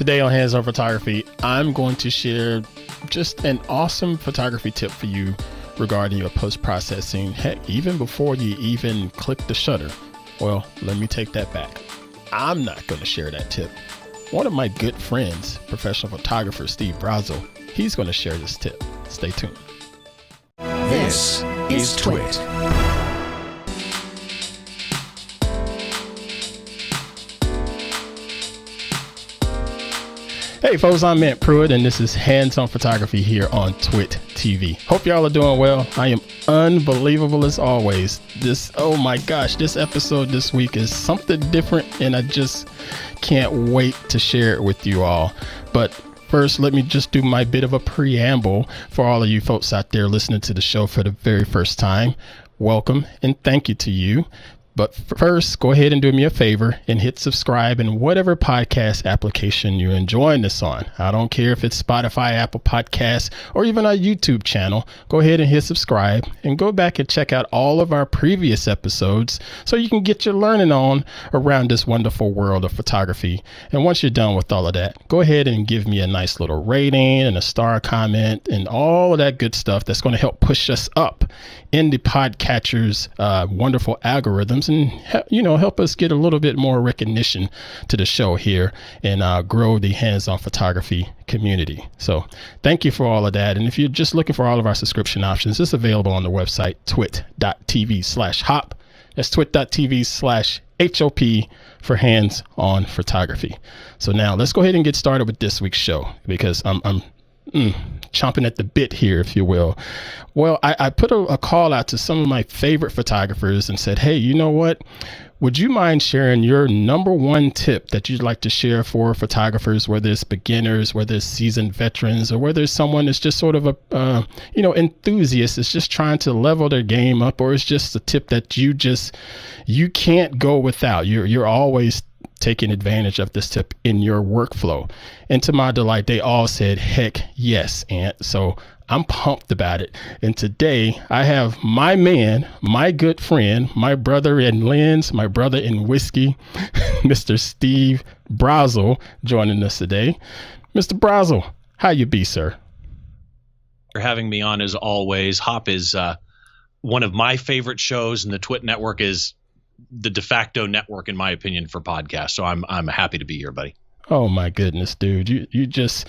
Today on Hands On Photography, I'm going to share just an awesome photography tip for you regarding your post-processing. Heck, even before you even click the shutter. Well, let me take that back. I'm not going to share that tip. One of my good friends, professional photographer Steve Brazel, he's going to share this tip. Stay tuned. This is TWiT. Hey folks, I'm Ant Pruitt and this is Hands On Photography here on TWiT TV. Hope y'all are doing well. I am unbelievable as always. Oh my gosh, this episode this week is something different and I just can't wait to share it with you all. But first, let me just do my bit of a preamble for all of you folks out there listening to the show for the very first time. Welcome and thank you to you. But first, go ahead and do me a favor and hit subscribe in whatever podcast application you're enjoying this on. I don't care if it's Spotify, Apple Podcasts, or even our YouTube channel. Go ahead and hit subscribe and go back and check out all of our previous episodes so you can get your learning on around this wonderful world of photography. And once you're done with all of that, go ahead and give me a nice little rating and a star comment and all of that good stuff that's going to help push us up in the podcatcher's wonderful algorithms and help us get a little bit more recognition to the show here and grow the hands-on photography community. So thank you for all of that. And if you're just looking for all of our subscription options, it's available on the website twit.tv/hop. That's twit.tv/HOP for hands-on photography. So now let's go ahead and get started with this week's show because I'm chomping at the bit here, if you will. Well, I put a call out to some of my favorite photographers and said, hey, you know what? Would you mind sharing your number one tip that you'd like to share for photographers, whether it's beginners, whether it's seasoned veterans, or whether it's someone that's just sort of a, enthusiast is just trying to level their game up, or it's just a tip that you can't go without. You're always taking advantage of this tip in your workflow. And to my delight, they all said, heck yes, Ant. So I'm pumped about it. And today I have my man, my good friend, my brother in lens, my brother in whiskey, Mr. Steve Brazel joining us today. Mr. Brazel, how you be, sir? For having me on as always. Hop is one of my favorite shows, and the TWiT network is the de facto network, in my opinion, for podcasts. So I'm happy to be here, buddy. Oh my goodness, dude. You just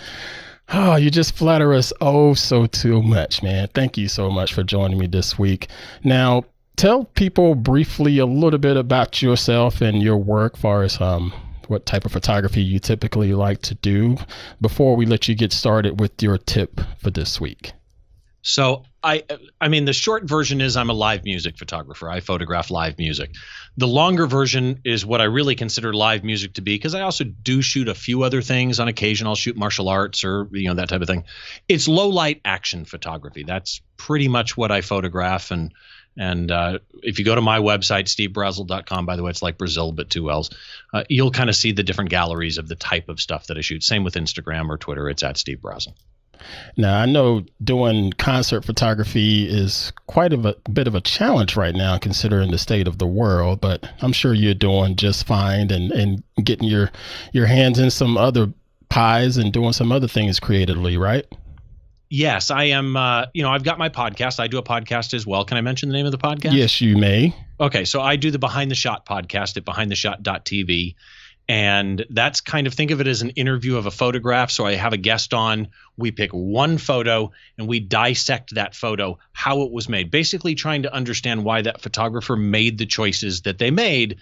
flatter us so too much, man. Thank you so much for joining me this week. Now, tell people briefly a little bit about yourself and your work, as far as what type of photography you typically like to do before we let you get started with your tip for this week. So I mean, the short version is I'm a live music photographer. I photograph live music. The longer version is what I really consider live music to be, because I also do shoot a few other things. On occasion, I'll shoot martial arts or, that type of thing. It's low light action photography. That's pretty much what I photograph. And if you go to my website, stevebrazel.com, by the way, it's like Brazill, but 2 L's, you'll kind of see the different galleries of the type of stuff that I shoot. Same with Instagram or Twitter. It's at Steve Brazel. Now, I know doing concert photography is quite a bit of a challenge right now, considering the state of the world, but I'm sure you're doing just fine and getting your hands in some other pies and doing some other things creatively, right? Yes, I am. I've got my podcast. I do a podcast as well. Can I mention the name of the podcast? Yes, you may. Okay, so I do the Behind the Shot podcast at behindtheshot.tv. And that's kind of, think of it as an interview of a photograph. So I have a guest on, we pick one photo and we dissect that photo, how it was made, basically trying to understand why that photographer made the choices that they made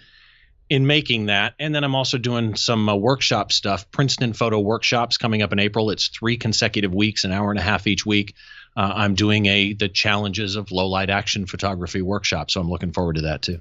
in making that. And then I'm also doing some workshop stuff, Princeton photo workshops coming up in April. It's 3 consecutive weeks, an hour and a half each week. I'm doing the challenges of low light action photography workshop. So I'm looking forward to that too.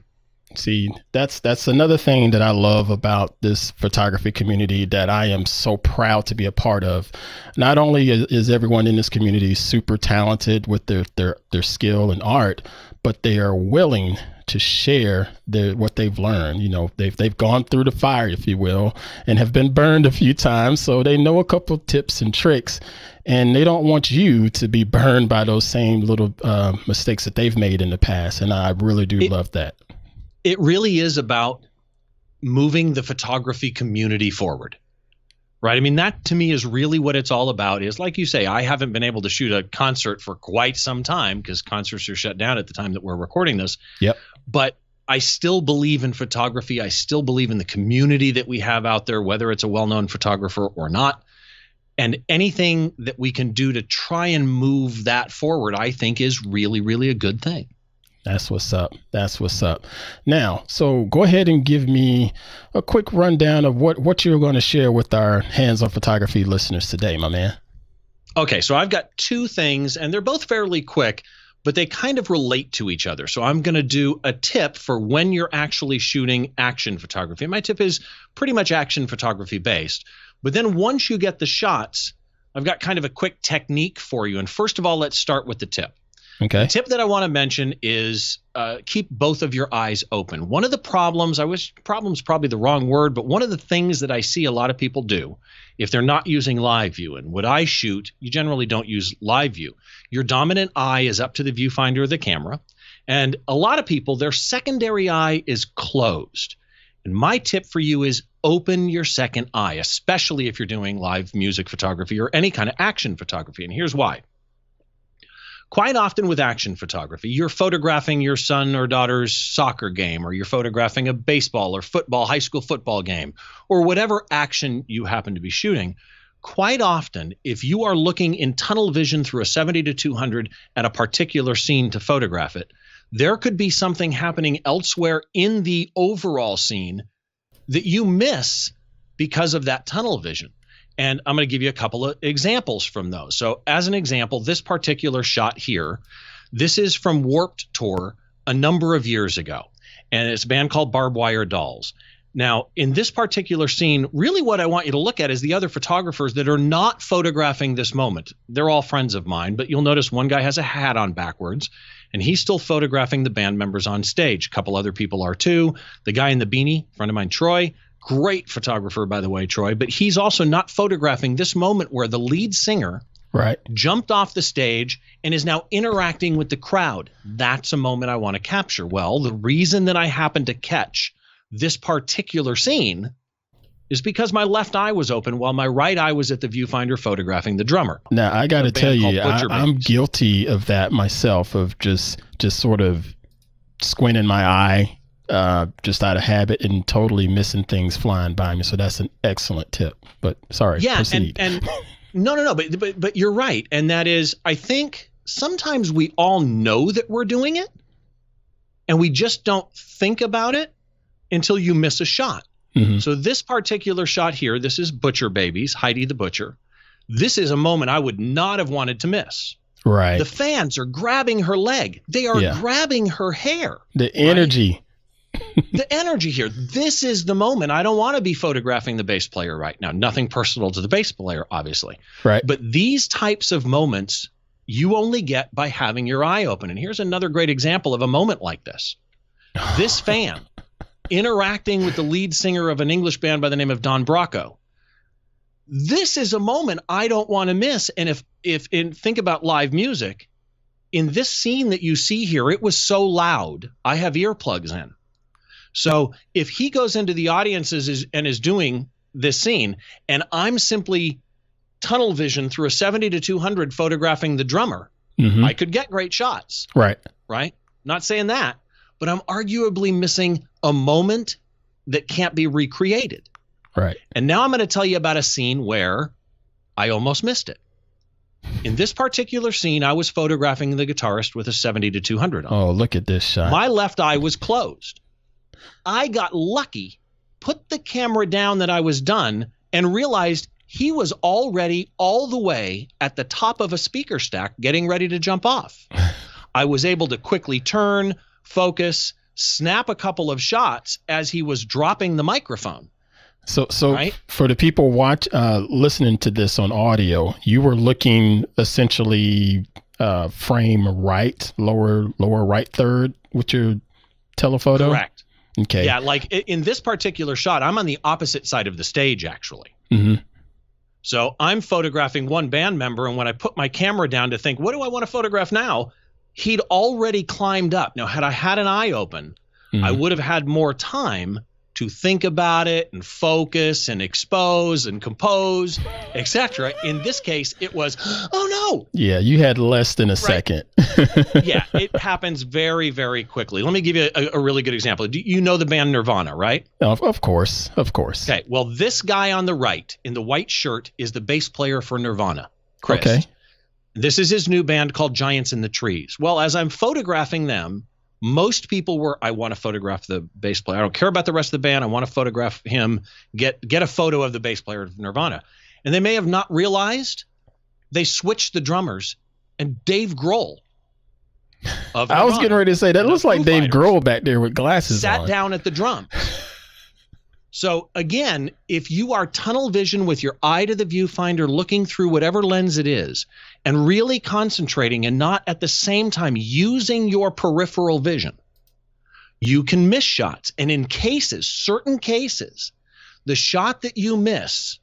See, that's another thing that I love about this photography community that I am so proud to be a part of. Not only is everyone in this community super talented with their skill and art, but they are willing to share what they've learned. They've gone through the fire, if you will, and have been burned a few times. So they know a couple tips and tricks, and they don't want you to be burned by those same little mistakes that they've made in the past. And I really do love that. It really is about moving the photography community forward. right? I mean, that to me is really what it's all about. Is like you say, I haven't been able to shoot a concert for quite some time because concerts are shut down at the time that we're recording this. Yep. But I still believe in photography. I still believe in the community that we have out there, whether it's a well-known photographer or not. And anything that we can do to try and move that forward, I think is really, really a good thing. That's what's up. That's what's up. Now, so go ahead and give me a quick rundown of what you're going to share with our hands-on photography listeners today, my man. Okay, so I've got two things, and they're both fairly quick, but they kind of relate to each other. So I'm going to do a tip for when you're actually shooting action photography. My tip is pretty much action photography based. But then once you get the shots, I've got kind of a quick technique for you. And first of all, let's start with the tip. Okay. The tip that I want to mention is keep both of your eyes open. One of the problems, I wish problem's probably the wrong word, but one of the things that I see a lot of people do if they're not using live view, and what I shoot, you generally don't use live view. Your dominant eye is up to the viewfinder of the camera. And a lot of people, their secondary eye is closed. And my tip for you is open your second eye, especially if you're doing live music photography or any kind of action photography. And here's why. Quite often with action photography, you're photographing your son or daughter's soccer game, or you're photographing a baseball or football, high school football game, or whatever action you happen to be shooting. Quite often, if you are looking in tunnel vision through a 70-200 at a particular scene to photograph it, there could be something happening elsewhere in the overall scene that you miss because of that tunnel vision. And I'm going to give you a couple of examples from those. So as an example, this particular shot here, this is from Warped Tour a number of years ago. And it's a band called Barbed Wire Dolls. Now, in this particular scene, really what I want you to look at is the other photographers that are not photographing this moment. They're all friends of mine, but you'll notice one guy has a hat on backwards, and he's still photographing the band members on stage. A couple other people are too. The guy in the beanie, friend of mine, Troy, great photographer, by the way, Troy, but he's also not photographing this moment where the lead singer jumped off the stage and is now interacting with the crowd. That's a moment I want to capture. Well, the reason that I happened to catch this particular scene is because my left eye was open while my right eye was at the viewfinder photographing the drummer. Now, I got to tell you, I'm guilty of that myself, of just sort of squinting my eye just out of habit and totally missing things flying by me. So that's an excellent tip. But sorry, proceed. And no, but you're right. And that is, I think sometimes we all know that we're doing it and we just don't think about it until you miss a shot. Mm-hmm. So this particular shot here, this is Butcher Babies, Heidi the Butcher. This is a moment I would not have wanted to miss. Right. The fans are grabbing her leg. They are grabbing her hair. The energy. Right? The energy here. This is the moment. I don't want to be photographing the bass player right now. Nothing personal to the bass player, obviously. Right. But these types of moments you only get by having your eye open. And here's another great example of a moment like this. This fan interacting with the lead singer of an English band by the name of Don Bracco. This is a moment I don't want to miss. And think about live music, in this scene that you see here, it was so loud, I have earplugs in. So if he goes into the audiences and is doing this scene, and I'm simply tunnel vision through a 70-200 photographing the drummer, I could get great shots. Right. Not saying that, but I'm arguably missing a moment that can't be recreated. Right. And now I'm going to tell you about a scene where I almost missed it. In this particular scene, I was photographing the guitarist with a 70-200 on. Oh, look at this shot. My left eye was closed. I got lucky, put the camera down that I was done, and realized he was already all the way at the top of a speaker stack getting ready to jump off. I was able to quickly turn, focus, snap a couple of shots as he was dropping the microphone. So right? For the people listening to this on audio, you were looking essentially frame right, lower right third with your telephoto? Correct. Okay. Yeah, like in this particular shot, I'm on the opposite side of the stage, actually. Mm-hmm. So I'm photographing one band member, and when I put my camera down to think, what do I want to photograph now? He'd already climbed up. Now, had I had an eye open, I would have had more time to think about it and focus and expose and compose, etc. In this case, it was, oh no. Yeah, you had less than a second. Yeah, it happens very, very quickly. Let me give you a really good example. Do you know the band Nirvana, right? Of course. Okay, well, this guy on the right in the white shirt is the bass player for Nirvana, Chris. Okay. This is his new band called Giants in the Trees. Well, as I'm photographing them, most people were, I want to photograph the bass player. I don't care about the rest of the band. I want to photograph him, get a photo of the bass player of Nirvana. And they may have not realized they switched the drummers, and Dave Grohl of Nirvana, I was getting ready to say, that looks like Dave Grohl back there with glasses sat on. down at the drums. So again, if you are tunnel vision with your eye to the viewfinder, looking through whatever lens it is, and really concentrating and not at the same time using your peripheral vision, you can miss shots. And in cases, certain cases, the shot that you miss,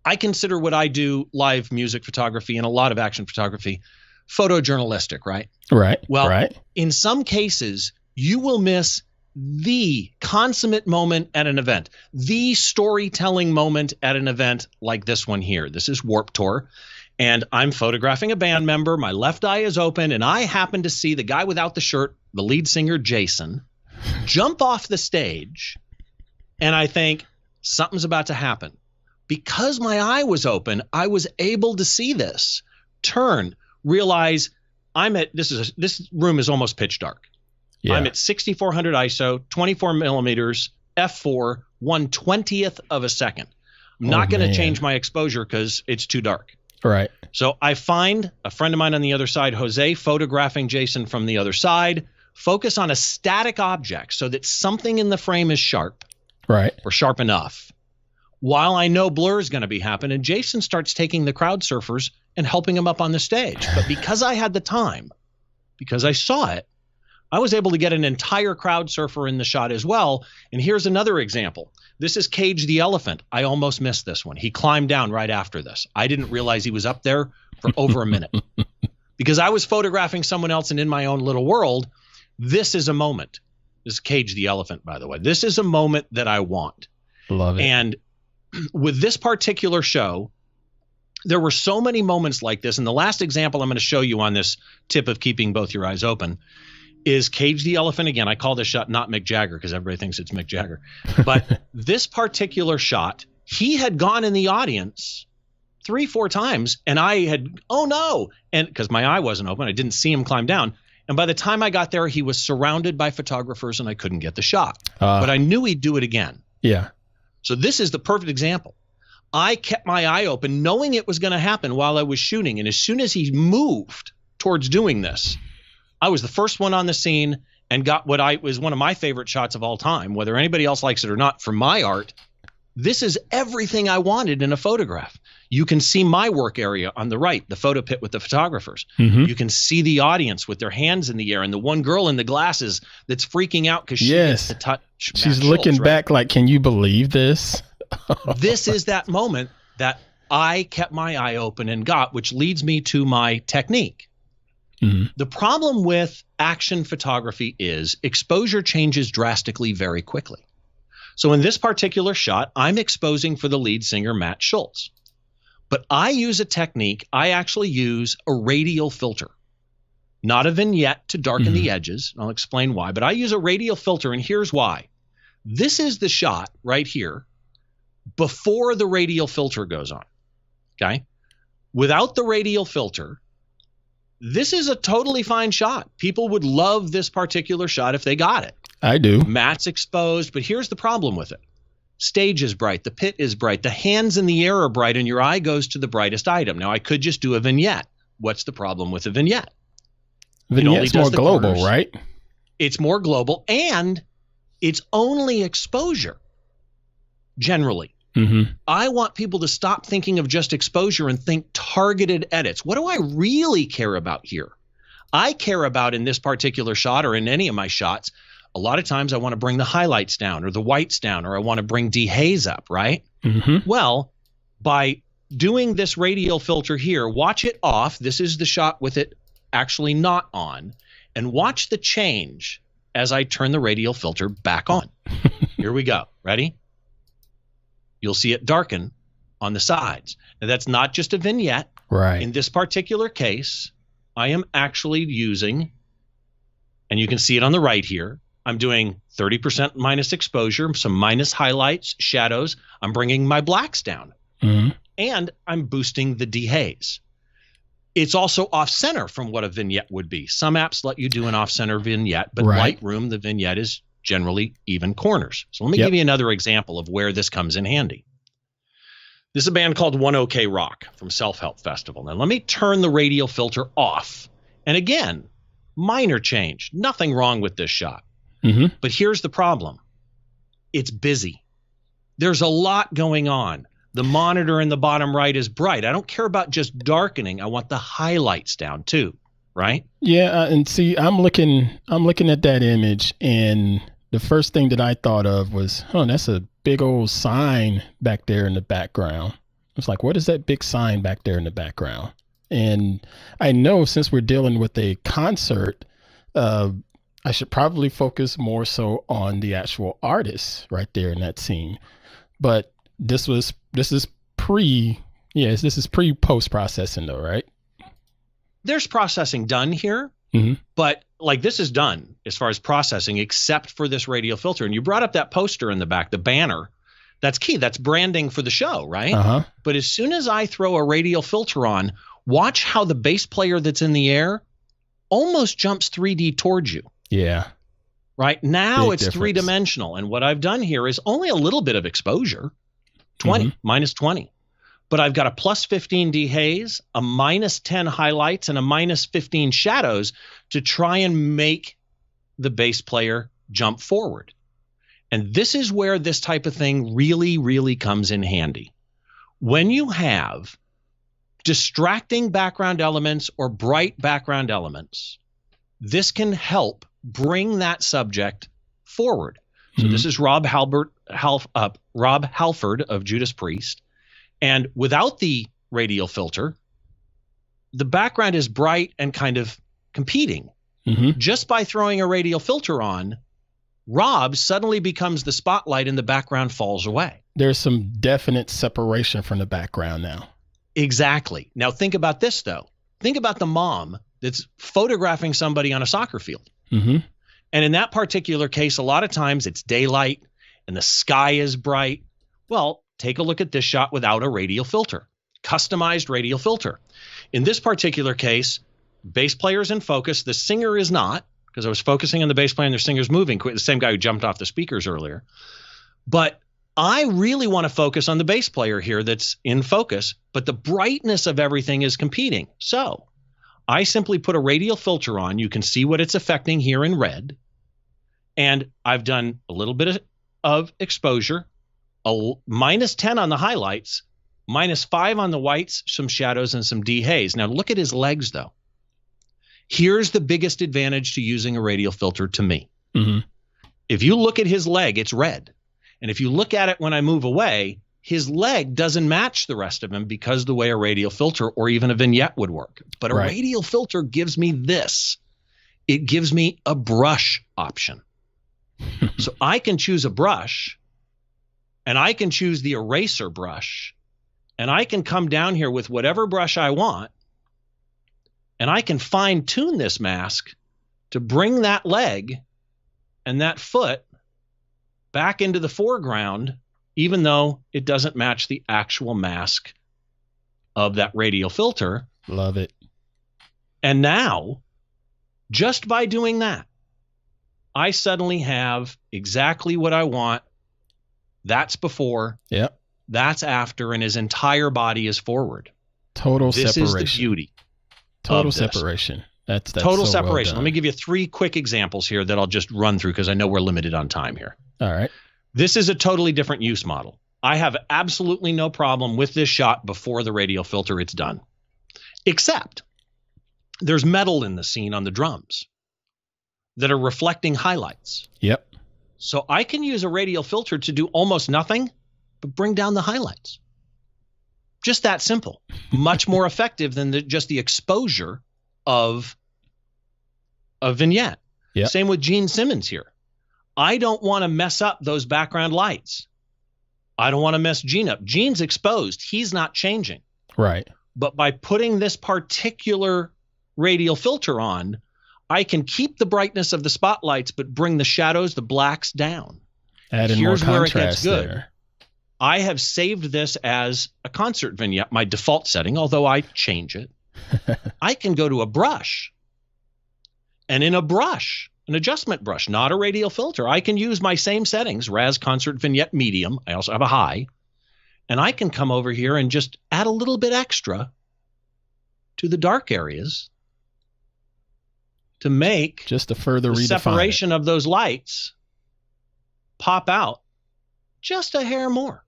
I consider what I do, live music photography and a lot of action photography, photojournalistic, right? Right. Well, right. In some cases, you will miss the consummate moment at an event, the storytelling moment at an event like this one here. This is Warped Tour, and I'm photographing a band member. My left eye is open, and I happen to see the guy without the shirt, the lead singer, Jason, jump off the stage, and I think something's about to happen. Because my eye was open, I was able to see this, turn, realize this room is almost pitch dark. Yeah. I'm at 6400 ISO, 24 millimeters, f4, 1/20th of a second. I'm not going to change my exposure because it's too dark. Right. So I find a friend of mine on the other side, Jose, photographing Jason from the other side, focus on a static object so that something in the frame is sharp. Right. Or sharp enough. While I know blur is going to be happening, Jason starts taking the crowd surfers and helping him up on the stage. But because I had the time, because I saw it, I was able to get an entire crowd surfer in the shot as well. And here's another example. This is Cage the Elephant. I almost missed this one. He climbed down right after this. I didn't realize he was up there for over a minute because I was photographing someone else and in my own little world. This is a moment. This is Cage the Elephant, by the way. This is a moment that I want. Love it. And with this particular show, there were so many moments like this. And the last example I'm going to show you on this tip of keeping both your eyes open is Cage the Elephant. Again, I call this shot not Mick Jagger because everybody thinks it's Mick Jagger. But this particular shot, he had gone in the audience 3-4 times, and I had, oh no, and because my eye wasn't open, I didn't see him climb down. And by the time I got there, he was surrounded by photographers, and I couldn't get the shot. But I knew he'd do it again. Yeah. So this is the perfect example. I kept my eye open, knowing it was going to happen while I was shooting. And as soon as he moved towards doing this, I was the first one on the scene and got what was one of my favorite shots of all time, whether anybody else likes it or not. For my art, this is everything I wanted in a photograph. You can see my work area on the right, the photo pit with the photographers. Mm-hmm. You can see the audience with their hands in the air and the one girl in the glasses that's freaking out because she gets to touch Matt She's looking Schultz, back like, can you believe this? This is that moment that I kept my eye open and got, which leads me to my technique. Mm-hmm. The problem with action photography is exposure changes drastically very quickly. So in this particular shot, I'm exposing for the lead singer, Matt Schultz. But I use a technique. I actually use a radial filter, not a vignette to darken the edges. I'll explain why, but I use a radial filter, and here's why. This is the shot right here before the radial filter goes on, okay? Without the radial filter, this is a totally fine shot. People would love this particular shot if they got it. I do. Matt's exposed, but here's the problem with it. Stage is bright. The pit is bright. The hands in the air are bright, and your eye goes to the brightest item. Now, I could just do a vignette. What's the problem with a vignette? Vignette's more global, corners. Right? It's more global, and it's only exposure, generally. Mm-hmm. I want people to stop thinking of just exposure and think targeted edits. What do I really care about here? I care about, in this particular shot or in any of my shots, a lot of times I want to bring the highlights down or the whites down, or I want to bring dehaze up, right? Mm-hmm. Well, by doing this radial filter here, watch it off. This is the shot with it actually not on. And watch the change as I turn the radial filter back on. Here we go. Ready? You'll see it darken on the sides. Now, that's not just a vignette. Right. In this particular case, I am actually using, and you can see it on the right here, I'm doing 30% minus exposure, some minus highlights, shadows. I'm bringing my blacks down. Mm-hmm. And I'm boosting the dehaze. It's also off-center from what a vignette would be. Some apps let you do an off-center vignette, but Right. Lightroom, the vignette is generally even corners. So let me give you another example of where this comes in handy. This is a band called 1OK Rock from Self-Help Festival. Now let me turn the radial filter off. And again, minor change. Nothing wrong with this shot. Mm-hmm. But here's the problem. It's busy. There's a lot going on. The monitor in the bottom right is bright. I don't care about just darkening. I want the highlights down too, right? Yeah, and see, I'm looking at that image, and the first thing that I thought of was, that's a big old sign back there in the background. It's like, what is that big sign back there in the background? And I know since we're dealing with a concert, I should probably focus more so on the actual artist right there in that scene. But this is pre-post processing though, right? There's processing done here, but like this is done as far as processing, except for this radial filter. And you brought up that poster in the back, the banner. That's key. That's branding for the show, right? Uh-huh. But as soon as I throw a radial filter on, watch how the bass player that's in the air almost jumps 3D towards you. Yeah. Right now Big it's difference. three-dimensional. And what I've done here is only a little bit of exposure, 20, minus 20. But I've got a plus 15 dehaze, a minus 10 highlights, and a minus 15 shadows to try and make the bass player jump forward. And this is where this type of thing really, really comes in handy. When you have distracting background elements or bright background elements, this can help bring that subject forward. So this is Rob Halford of Judas Priest. And without the radial filter, the background is bright and kind of competing. Just by throwing a radial filter on, Rob suddenly becomes the spotlight and the background falls away. There's some definite separation from the background now. Exactly. Now think about this, though. Think about the mom that's photographing somebody on a soccer field. And in that particular case, a lot of times it's daylight and the sky is bright. Well, take a look at this shot without a radial filter, customized radial filter. In this particular case, bass player's in focus. The singer is not, because I was focusing on the bass player and the singer's moving quick. The same guy who jumped off the speakers earlier. But I really want to focus on the bass player here that's in focus, but the brightness of everything is competing. So I simply put a radial filter on. You can see what it's affecting here in red. And I've done a little bit of exposure, a minus 10 on the highlights, minus 5 on the whites, some shadows, and some dehaze. Now look at his legs, though. Here's the biggest advantage to using a radial filter to me. If you look at his leg, it's red. And if you look at it when I move away, his leg doesn't match the rest of him because the way a radial filter or even a vignette would work. But a radial filter gives me this. It gives me a brush option. So I can choose a brush, and I can choose the eraser brush, and I can come down here with whatever brush I want, and I can fine tune this mask to bring that leg and that foot back into the foreground, even though it doesn't match the actual mask of that radial filter. Love it. And now, just by doing that, I suddenly have exactly what I want. That's before. Yep. That's after, and his entire body is forward. Total this separation. This is the beauty. Total separation. That's total so separation. Well Let me give you 3 quick examples here that I'll just run through because I know we're limited on time here. All right. This is a totally different use model. I have absolutely no problem with this shot before the radial filter. It's done. Except there's metal in the scene on the drums that are reflecting highlights. Yep. So I can use a radial filter to do almost nothing, but bring down the highlights. Just that simple. Much more effective than just the exposure of a vignette. Yep. Same with Gene Simmons here. I don't want to mess up those background lights. I don't want to mess Gene up. Gene's exposed. He's not changing. Right. But by putting this particular radial filter on, I can keep the brightness of the spotlights, but bring the shadows, the blacks down. Adding more contrast there. I have saved this as a concert vignette, my default setting, although I change it. I can go to a brush. And in a brush, an adjustment brush, not a radial filter, I can use my same settings, Raz Concert Vignette Medium. I also have a high. And I can come over here and just add a little bit extra to the dark areas to make just to further the redefine separation of those lights pop out just a hair more.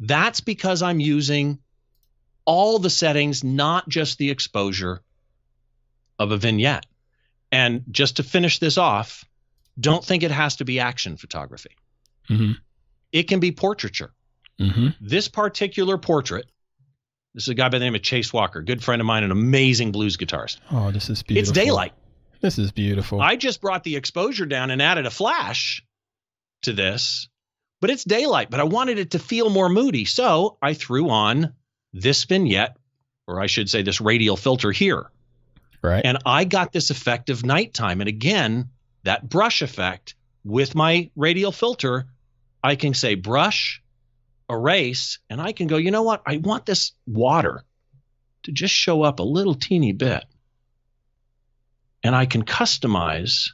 That's because I'm using all the settings, not just the exposure of a vignette. And just to finish this off, don't think it has to be action photography. Mm-hmm. It can be portraiture. Mm-hmm. This particular portrait, this is a guy by the name of Chase Walker, good friend of mine, an amazing blues guitarist. Oh, this is beautiful. It's daylight. This is beautiful. I just brought the exposure down and added a flash to this, but it's daylight, but I wanted it to feel more moody. So I threw on this vignette, or I should say this radial filter here. Right. And I got this effect of nighttime. And again, that brush effect with my radial filter, I can say brush, erase, and I can go, you know what? I want this water to just show up a little teeny bit. And I can customize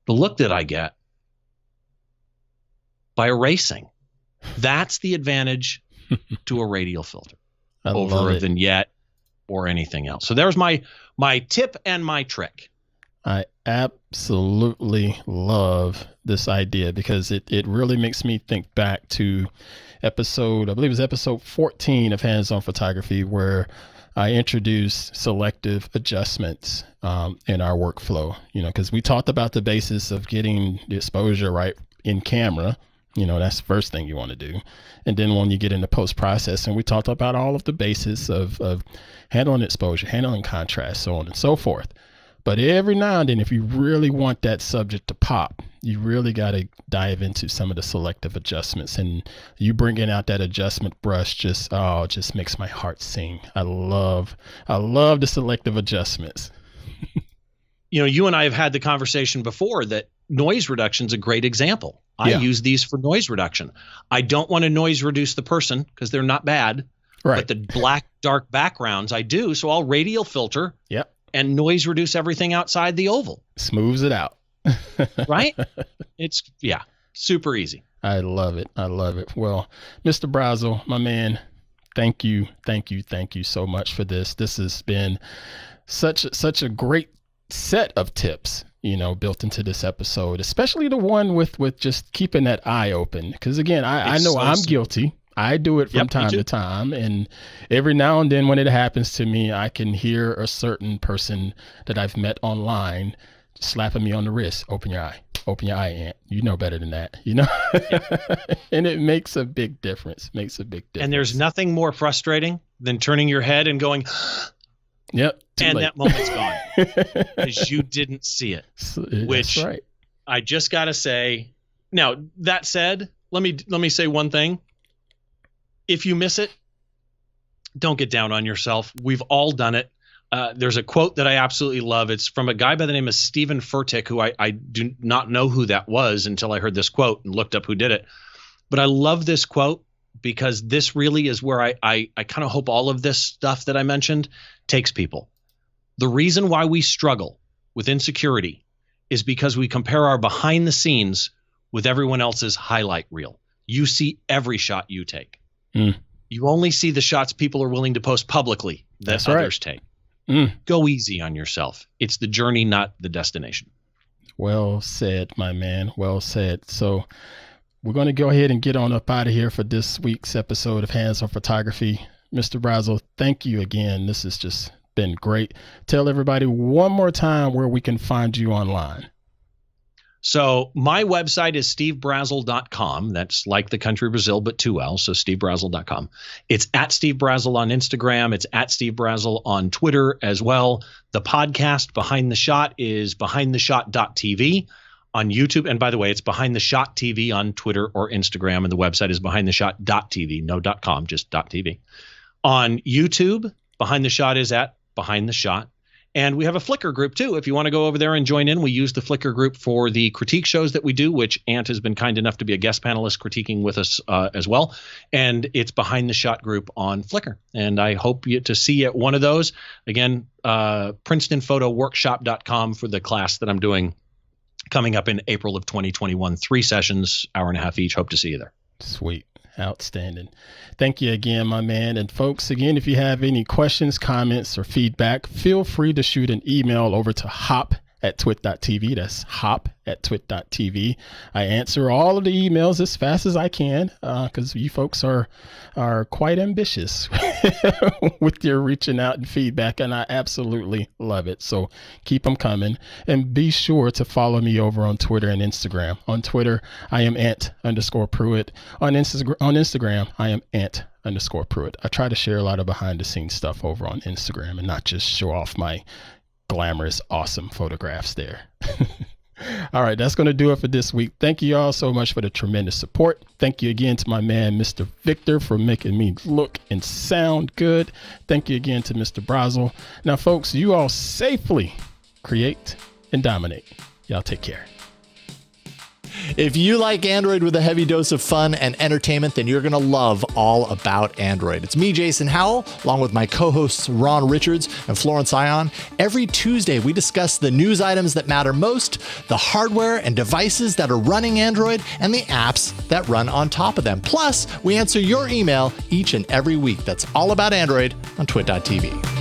the look that I get by erasing. That's the advantage to a radial filter over a vignette or anything else. So there's my tip and my trick. I absolutely love this idea because it really makes me think back to I believe it was episode 14 of Hands-On Photography, where I introduced selective adjustments in our workflow, because we talked about the basis of getting the exposure right in camera. That's the first thing you want to do. And then when you get into post-processing, we talked about all of the basis of handling exposure, handling contrast, so on and so forth. But every now and then, if you really want that subject to pop, you really got to dive into some of the selective adjustments. And you bringing out that adjustment brush just makes my heart sing. I love the selective adjustments. You and I have had the conversation before that noise reduction is a great example. I use these for noise reduction. I don't want to noise reduce the person because they're not bad. Right. But the black, dark backgrounds I do. So I'll radial filter and noise reduce everything outside the oval. Smooths it out. Right? It's, super easy. I love it. Well, Mr. Brazel, my man, thank you so much for this. This has been such a great set of tips, built into this episode, especially the one with just keeping that eye open. Because again, I know I'm guilty. I do it from time to time. And every now and then when it happens to me, I can hear a certain person that I've met online slapping me on the wrist. Open your eye, Ant. You know better than that, And it makes a big difference. And there's nothing more frustrating than turning your head and going, yep. And that moment's gone because you didn't see it. Which that's right. I just got to say. Now, that said, let me say one thing. If you miss it, don't get down on yourself. We've all done it. There's a quote that I absolutely love. It's from a guy by the name of Stephen Furtick, who I do not know who that was until I heard this quote and looked up who did it. But I love this quote because this really is where I kind of hope all of this stuff that I mentioned takes people. The reason why we struggle with insecurity is because we compare our behind the scenes with everyone else's highlight reel. You see every shot you take. You only see the shots people are willing to post publicly that others take. Go easy on yourself. It's the journey, not the destination. Well said, my man. Well said. So we're going to go ahead and get on up out of here for this week's episode of Hands on Photography. Mr. Brazel, thank you again. This has just been great. Tell everybody one more time where we can find you online. So my website is stevebrazel.com. That's like the country Brazil, but 2 L's. So stevebrazel.com. It's at Steve Brazel on Instagram. It's at Steve Brazel on Twitter as well. The podcast Behind the Shot is behindtheshot.tv on YouTube. And by the way, it's Behind the Shot TV on Twitter or Instagram. And the website is behindtheshot.tv. No .com, just .tv. On YouTube, Behind the Shot is at Behind the Shot. And we have a Flickr group, too. If you want to go over there and join in, we use the Flickr group for the critique shows that we do, which Ant has been kind enough to be a guest panelist critiquing with us as well. And it's Behind the Shot group on Flickr. And I hope to see you at one of those. Again, PrincetonPhotoWorkshop.com for the class that I'm doing coming up in April of 2021. 3 sessions, hour and a half each. Hope to see you there. Sweet. Outstanding. Thank you again, my man. And folks, again, if you have any questions, comments, or feedback, feel free to shoot an email over to hop@twit.tv. That's hop@twit.tv. I answer all of the emails as fast as I can because you folks are quite ambitious with your reaching out and feedback, and I absolutely love it. So keep them coming, and be sure to follow me over on Twitter and Instagram. On Twitter, I am Ant_Pruitt. On Instagram, I am Ant_Pruitt. I try to share a lot of behind the scenes stuff over on Instagram and not just show off my glamorous, awesome photographs there. All right, that's going to do it for this week. Thank you all so much for the tremendous support. Thank you again to my man, Mr. Victor, for making me look and sound good. Thank you again to Mr. Brazel. Now, folks, you all safely create and dominate. Y'all take care. If you like Android with a heavy dose of fun and entertainment, then you're going to love All About Android. It's me, Jason Howell, along with my co-hosts Ron Richards and Florence Ion. Every Tuesday, we discuss the news items that matter most, the hardware and devices that are running Android, and the apps that run on top of them. Plus, we answer your email each and every week. That's All About Android on TWiT.tv.